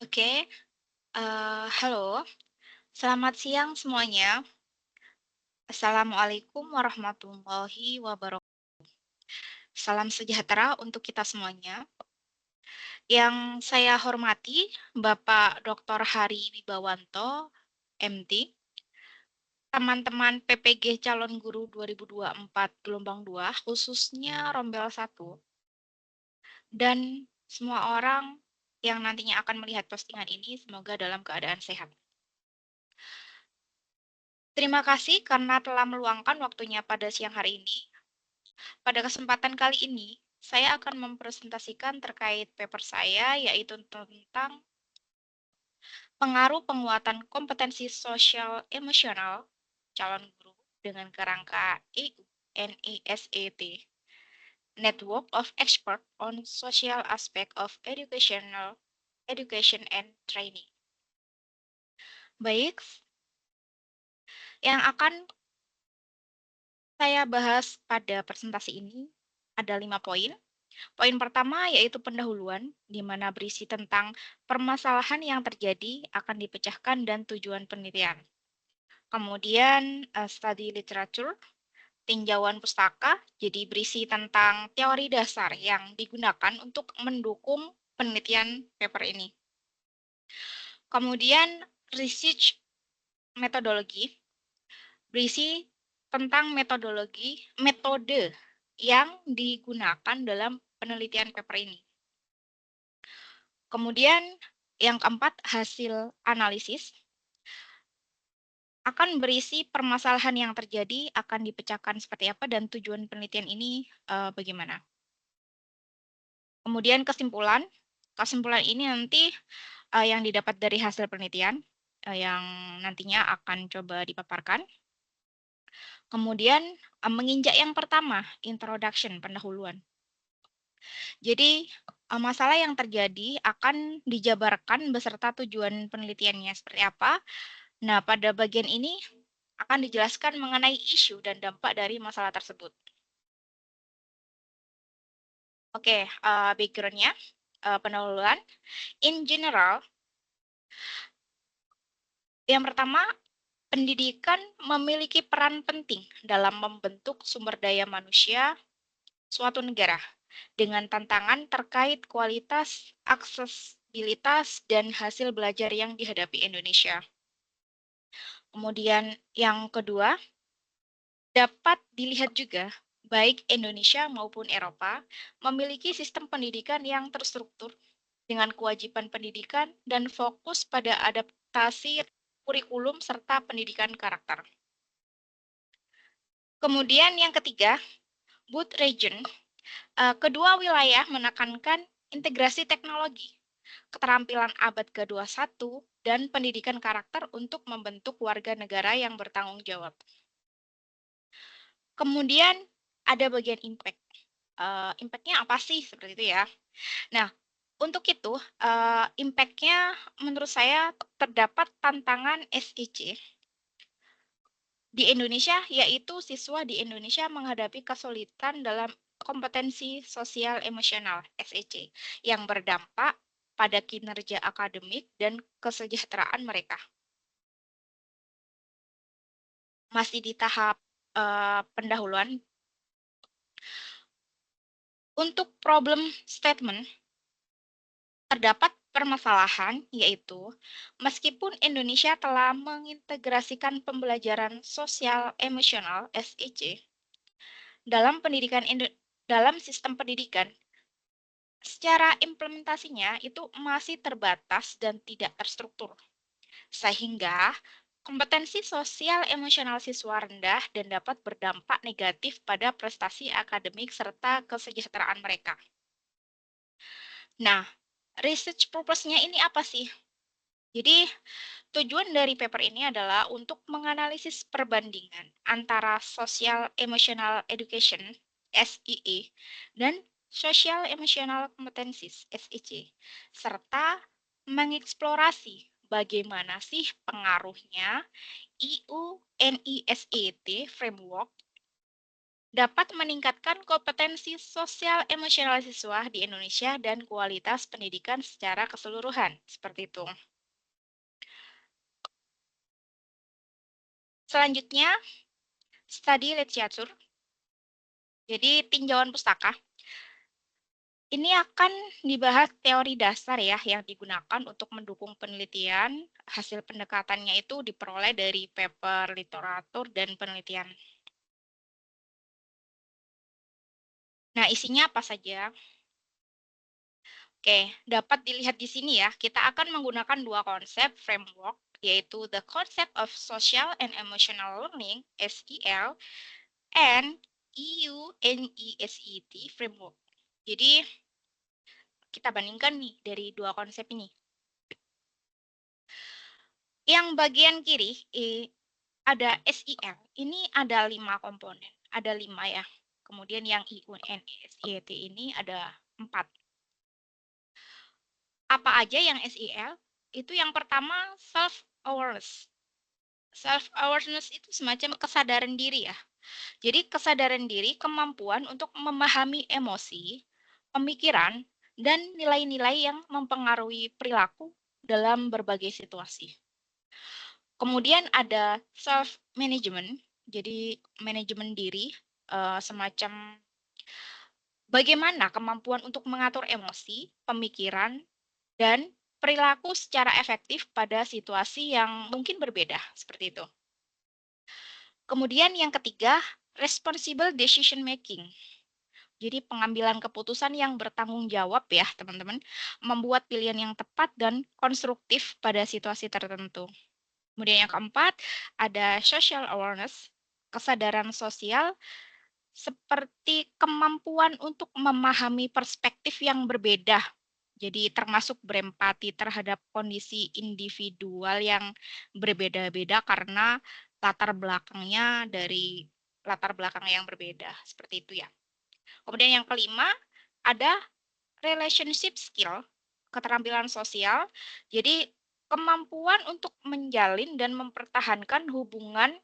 Oke, halo, selamat siang semuanya. Assalamualaikum warahmatullahi wabarakatuh. Salam sejahtera untuk kita semuanya. Yang saya hormati, Bapak Dr. Hari Wibawanto, MT, teman-teman PPG Calon Guru 2024 Gelombang 2, khususnya Rombel 1, dan semua orang yang nantinya akan melihat postingan ini, semoga dalam keadaan sehat. Terima kasih karena telah meluangkan waktunya pada siang hari ini. Pada kesempatan kali ini, saya akan mempresentasikan terkait paper saya, yaitu tentang pengaruh penguatan kompetensi sosial emosional calon guru dengan kerangka EU NISET, Network of Expert on Social Aspect of Education and Training. Baik, yang akan saya bahas pada presentasi ini ada 5 poin. Poin pertama yaitu pendahuluan, di mana berisi tentang permasalahan yang terjadi akan dipecahkan dan tujuan penelitian. Kemudian study literature, tinjauan pustaka, jadi berisi tentang teori dasar yang digunakan untuk mendukung penelitian paper ini. Kemudian research metodologi, berisi tentang metode yang digunakan dalam penelitian paper ini. Kemudian yang keempat, hasil analisis akan berisi permasalahan yang terjadi, akan dipecahkan seperti apa, dan tujuan penelitian ini bagaimana. Kemudian kesimpulan ini nanti yang didapat dari hasil penelitian yang nantinya akan coba dipaparkan. Kemudian menginjak yang pertama, introduction, pendahuluan. Jadi masalah yang terjadi akan dijabarkan beserta tujuan penelitiannya seperti apa. Nah, pada bagian ini akan dijelaskan mengenai isu dan dampak dari masalah tersebut. Oke, background-nya, pendahuluan. In general, yang pertama, pendidikan memiliki peran penting dalam membentuk sumber daya manusia suatu negara dengan tantangan terkait kualitas, aksesibilitas, dan hasil belajar yang dihadapi Indonesia. Kemudian yang kedua, dapat dilihat juga baik Indonesia maupun Eropa memiliki sistem pendidikan yang terstruktur dengan kewajiban pendidikan dan fokus pada adaptasi kurikulum serta pendidikan karakter. Kemudian yang ketiga, both region, kedua wilayah menekankan integrasi teknologi, keterampilan abad ke-21, dan pendidikan karakter untuk membentuk warga negara yang bertanggung jawab. Kemudian ada bagian impact. Impact-nya apa sih? Seperti itu ya. Nah, untuk itu, impact-nya menurut saya terdapat tantangan SEC di Indonesia, yaitu siswa di Indonesia menghadapi kesulitan dalam kompetensi sosial emosional SEC yang berdampak pada kinerja akademik dan kesejahteraan mereka. Masih di tahap pendahuluan. Untuk problem statement, terdapat permasalahan, yaitu meskipun Indonesia telah mengintegrasikan pembelajaran sosial emosional SEC dalam sistem pendidikan, secara implementasinya itu masih terbatas dan tidak terstruktur, sehingga kompetensi sosial emosional siswa rendah dan dapat berdampak negatif pada prestasi akademik serta kesejahteraan mereka. Nah, research purpose-nya ini apa sih? Jadi, tujuan dari paper ini adalah untuk menganalisis perbandingan antara Social Emotional Education (SEE) dan Social Emotional Competencies (SEC), serta mengeksplorasi bagaimana sih pengaruhnya EU NISET framework dapat meningkatkan kompetensi sosial emosional siswa di Indonesia dan kualitas pendidikan secara keseluruhan. Seperti itu. Selanjutnya, study literature. Jadi tinjauan pustaka. Ini akan dibahas teori dasar ya yang digunakan untuk mendukung penelitian. Hasil pendekatannya itu diperoleh dari paper literatur dan penelitian. Nah, isinya apa saja? Oke, dapat dilihat di sini ya. Kita akan menggunakan dua konsep framework, yaitu the concept of social and emotional learning (SEL) and EUNESET framework. Jadi kita bandingkan nih dari dua konsep ini. Yang bagian kiri ada SEL. Ini ada 5 komponen. Ada 5 ya. Kemudian yang EUNESET ini ada 4. Apa aja yang SEL? Itu yang pertama self-awareness. Self-awareness itu semacam kesadaran diri ya. Jadi kesadaran diri kemampuan untuk memahami emosi, pemikiran, dan nilai-nilai yang mempengaruhi perilaku dalam berbagai situasi. Kemudian ada self management, jadi manajemen diri, semacam bagaimana kemampuan untuk mengatur emosi, pemikiran, dan perilaku secara efektif pada situasi yang mungkin berbeda, seperti itu. Kemudian yang ketiga, responsible decision making. Jadi pengambilan keputusan yang bertanggung jawab ya, teman-teman, membuat pilihan yang tepat dan konstruktif pada situasi tertentu. Kemudian yang keempat, ada social awareness, kesadaran sosial seperti kemampuan untuk memahami perspektif yang berbeda. Jadi termasuk berempati terhadap kondisi individual yang berbeda-beda karena latar belakangnya dari latar belakang yang berbeda. Seperti itu ya. Kemudian yang kelima, ada relationship skill, keterampilan sosial. Jadi kemampuan untuk menjalin dan mempertahankan hubungan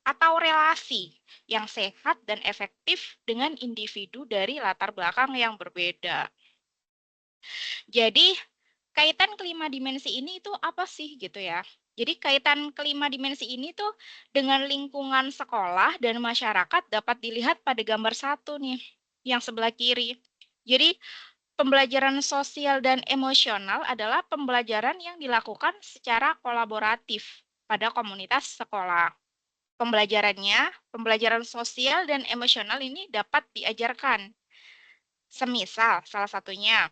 atau relasi yang sehat dan efektif dengan individu dari latar belakang yang berbeda. Jadi kaitan kelima dimensi ini itu apa sih gitu ya? Jadi kaitan kelima dimensi ini tuh dengan lingkungan sekolah dan masyarakat dapat dilihat pada gambar satu nih, yang sebelah kiri. Jadi pembelajaran sosial dan emosional adalah pembelajaran yang dilakukan secara kolaboratif pada komunitas sekolah. Pembelajaran sosial dan emosional ini dapat diajarkan. Semisal salah satunya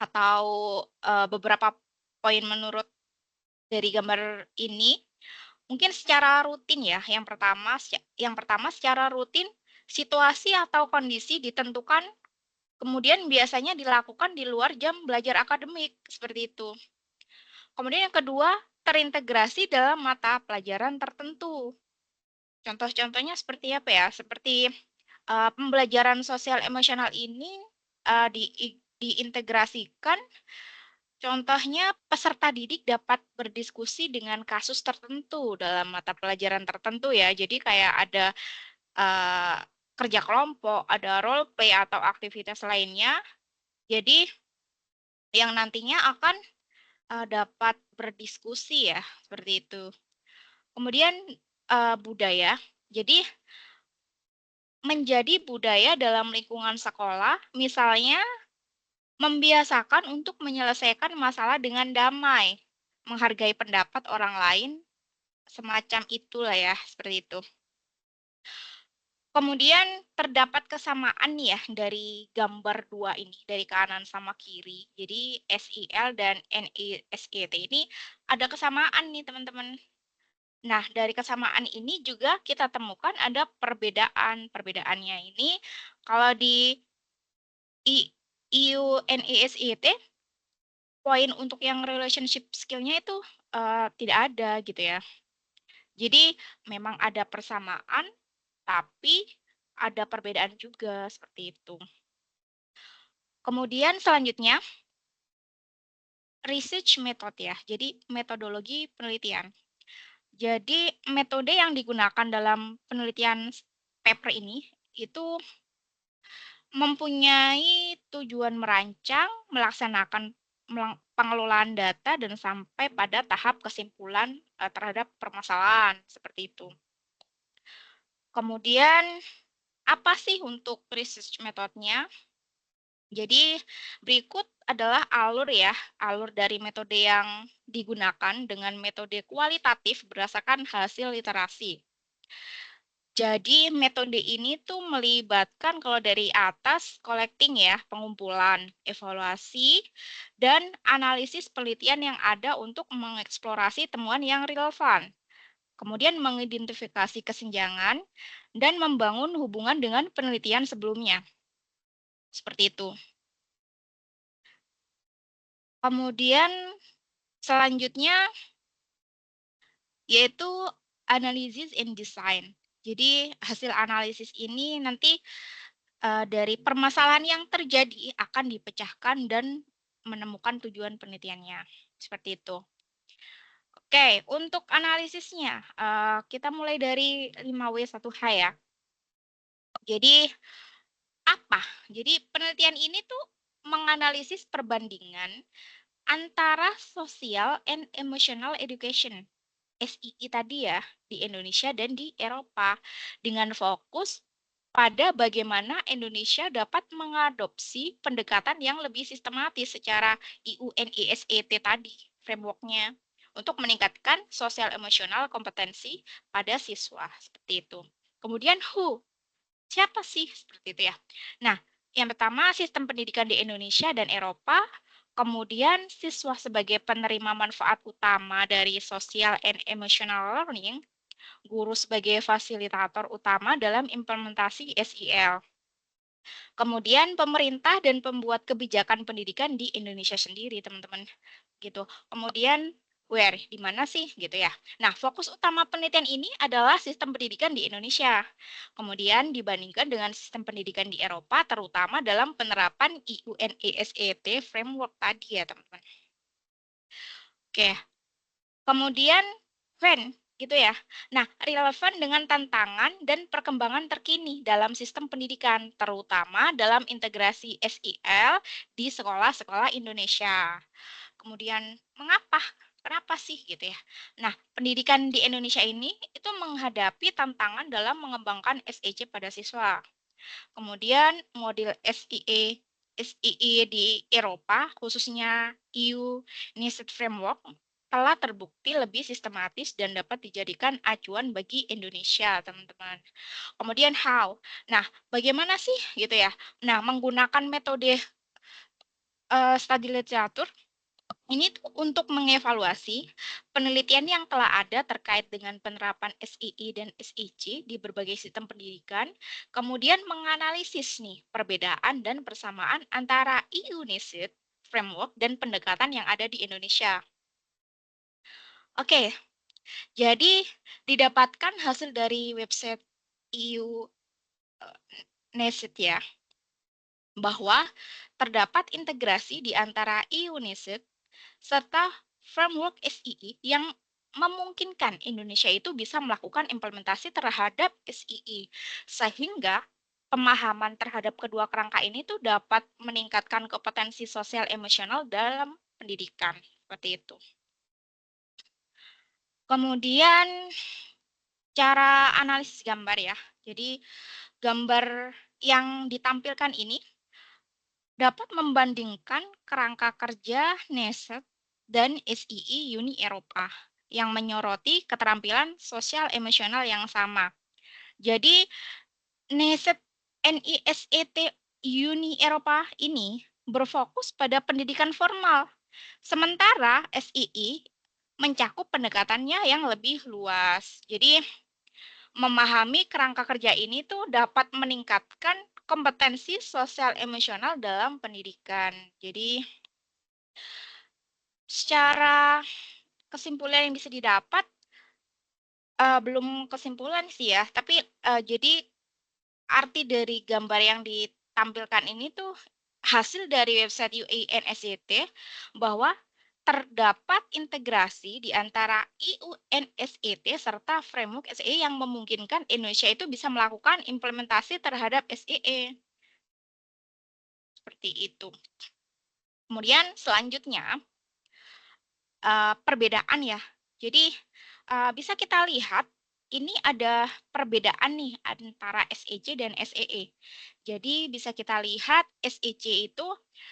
atau beberapa poin menurut dari gambar ini mungkin secara rutin ya. Yang pertama secara rutin situasi atau kondisi ditentukan kemudian biasanya dilakukan di luar jam belajar akademik, seperti itu. Kemudian yang kedua, terintegrasi dalam mata pelajaran tertentu. Contoh-contohnya seperti apa ya? Seperti pembelajaran sosial emosional ini diintegrasikan. Contohnya, peserta didik dapat berdiskusi dengan kasus tertentu dalam mata pelajaran tertentu ya. Jadi kayak ada kerja kelompok, ada role play atau aktivitas lainnya. Jadi yang nantinya akan dapat berdiskusi ya, seperti itu. Kemudian budaya. Jadi menjadi budaya dalam lingkungan sekolah, misalnya membiasakan untuk menyelesaikan masalah dengan damai, menghargai pendapat orang lain, semacam itulah ya, seperti itu. Kemudian terdapat kesamaan nih ya dari gambar dua ini, dari kanan sama kiri. Jadi SEL dan NESET ini ada kesamaan nih teman-teman. Nah, dari kesamaan ini juga kita temukan ada perbedaan. Perbedaannya ini kalau di EUNESET poin untuk yang relationship skill-nya itu tidak ada gitu ya. Jadi memang ada persamaan, tapi ada perbedaan juga seperti itu. Kemudian selanjutnya, research method ya, jadi metodologi penelitian. Jadi metode yang digunakan dalam penelitian paper ini itu mempunyai tujuan merancang, melaksanakan pengelolaan data dan sampai pada tahap kesimpulan terhadap permasalahan seperti itu. Kemudian apa sih untuk research metodenya? Jadi berikut adalah alur dari metode yang digunakan dengan metode kualitatif berdasarkan hasil literasi. Jadi metode ini tuh melibatkan kalau dari atas collecting ya, pengumpulan, evaluasi, dan analisis penelitian yang ada untuk mengeksplorasi temuan yang relevan. Kemudian mengidentifikasi kesenjangan dan membangun hubungan dengan penelitian sebelumnya. Seperti itu. Kemudian selanjutnya yaitu analisis and design. Jadi hasil analisis ini nanti dari permasalahan yang terjadi akan dipecahkan dan menemukan tujuan penelitiannya. Seperti itu. Oke, untuk analisisnya, kita mulai dari 5W1H ya. Jadi apa? Jadi penelitian ini tuh menganalisis perbandingan antara social and emotional education SII tadi ya di Indonesia dan di Eropa dengan fokus pada bagaimana Indonesia dapat mengadopsi pendekatan yang lebih sistematis secara IUNESET tadi frameworknya untuk meningkatkan sosial emosional kompetensi pada siswa seperti itu. Kemudian siapa sih seperti itu ya? Nah, yang pertama sistem pendidikan di Indonesia dan Eropa, kemudian siswa sebagai penerima manfaat utama dari social and emotional learning, guru sebagai fasilitator utama dalam implementasi SIL. Kemudian pemerintah dan pembuat kebijakan pendidikan di Indonesia sendiri, teman-teman. Gitu. Kemudian di mana sih gitu ya. Nah, fokus utama penelitian ini adalah sistem pendidikan di Indonesia. Kemudian dibandingkan dengan sistem pendidikan di Eropa, terutama dalam penerapan IUNESET framework tadi ya, teman-teman. Oke. Kemudian gitu ya. Nah, relevan dengan tantangan dan perkembangan terkini dalam sistem pendidikan, terutama dalam integrasi SIL di sekolah-sekolah Indonesia. Kemudian kenapa sih gitu ya? Nah, pendidikan di Indonesia ini itu menghadapi tantangan dalam mengembangkan SEC pada siswa. Kemudian model SII di Eropa, khususnya EU NIST Framework, telah terbukti lebih sistematis dan dapat dijadikan acuan bagi Indonesia, teman-teman. Kemudian Nah, bagaimana sih gitu ya? Nah, menggunakan metode study literatur ini untuk mengevaluasi penelitian yang telah ada terkait dengan penerapan SII dan SIC di berbagai sistem pendidikan, kemudian menganalisis nih perbedaan dan persamaan antara EU-NIST framework dan pendekatan yang ada di Indonesia. Oke, jadi didapatkan hasil dari website EU NIST ya, bahwa terdapat integrasi di antara EU-NIST serta framework SII yang memungkinkan Indonesia itu bisa melakukan implementasi terhadap SII sehingga pemahaman terhadap kedua kerangka ini tuh dapat meningkatkan kompetensi sosial emosional dalam pendidikan seperti itu. Kemudian cara analisis gambar ya. Jadi gambar yang ditampilkan ini dapat membandingkan kerangka kerja NIST dan SII Uni Eropa yang menyoroti keterampilan sosial emosional yang sama. Jadi NIST Uni Eropa ini berfokus pada pendidikan formal, sementara SII mencakup pendekatannya yang lebih luas. Jadi memahami kerangka kerja ini tuh dapat meningkatkan kompetensi sosial emosional dalam pendidikan. Jadi secara kesimpulan yang bisa didapat belum kesimpulan sih ya, tapi jadi arti dari gambar yang ditampilkan ini tuh hasil dari website UANSCT bahwa terdapat integrasi di antara IUNSET serta framework SEE yang memungkinkan Indonesia itu bisa melakukan implementasi terhadap SEE. Seperti itu. Kemudian selanjutnya, perbedaan ya. Jadi, bisa kita lihat ini ada perbedaan nih antara SEC dan SEE. Jadi bisa kita lihat SEC itu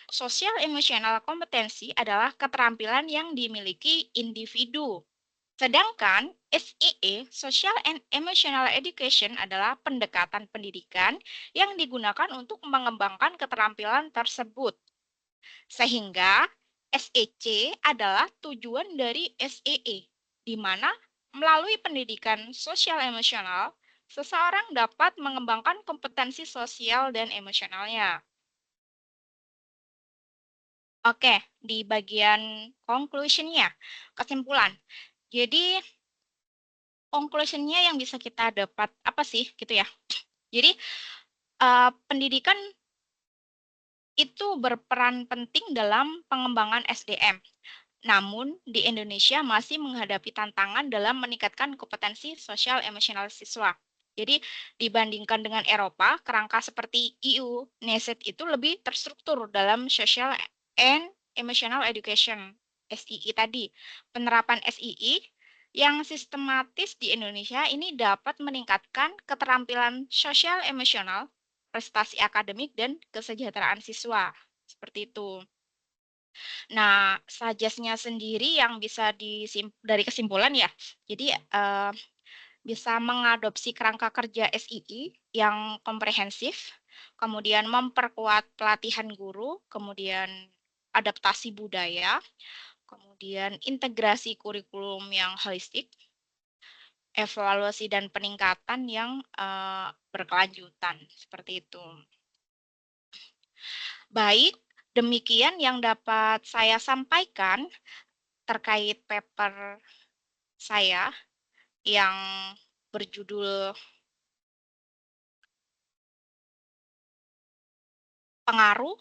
Social Emotional Competency adalah keterampilan yang dimiliki individu. Sedangkan SEE, Social and Emotional Education adalah pendekatan pendidikan yang digunakan untuk mengembangkan keterampilan tersebut. Sehingga SEC adalah tujuan dari SEE, di mana melalui pendidikan sosial emosional, seseorang dapat mengembangkan kompetensi sosial dan emosionalnya. Oke, di bagian conclusion-nya, kesimpulan. Jadi, conclusion-nya yang bisa kita dapat apa sih gitu ya. Jadi, pendidikan itu berperan penting dalam pengembangan SDM. Namun, di Indonesia masih menghadapi tantangan dalam meningkatkan kompetensi sosial emosional siswa. Jadi, dibandingkan dengan Eropa, kerangka seperti EU, NESET itu lebih terstruktur dalam social and emotional education, SII tadi. Penerapan SII yang sistematis di Indonesia ini dapat meningkatkan keterampilan sosial emosional, prestasi akademik, dan kesejahteraan siswa. Seperti itu. Nah, suggest-nya sendiri yang bisa dari kesimpulan ya, jadi bisa mengadopsi kerangka kerja SII yang komprehensif, kemudian memperkuat pelatihan guru, kemudian adaptasi budaya, kemudian integrasi kurikulum yang holistik, evaluasi dan peningkatan yang berkelanjutan, seperti itu. Baik, demikian yang dapat saya sampaikan terkait paper saya yang berjudul Pengaruh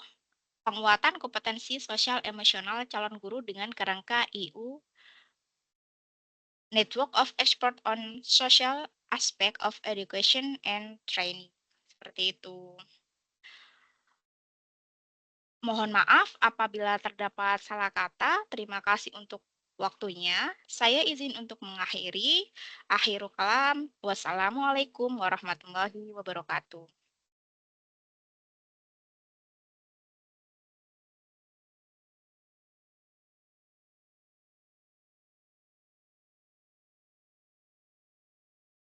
Penguatan Kompetensi Sosial Emosional Calon Guru dengan Kerangka EU Network of Expert on Social Aspect of Education and Training. Seperti itu. Mohon maaf apabila terdapat salah kata. Terima kasih untuk waktunya. Saya izin untuk mengakhiri. Akhirul kalam. Wassalamualaikum warahmatullahi wabarakatuh.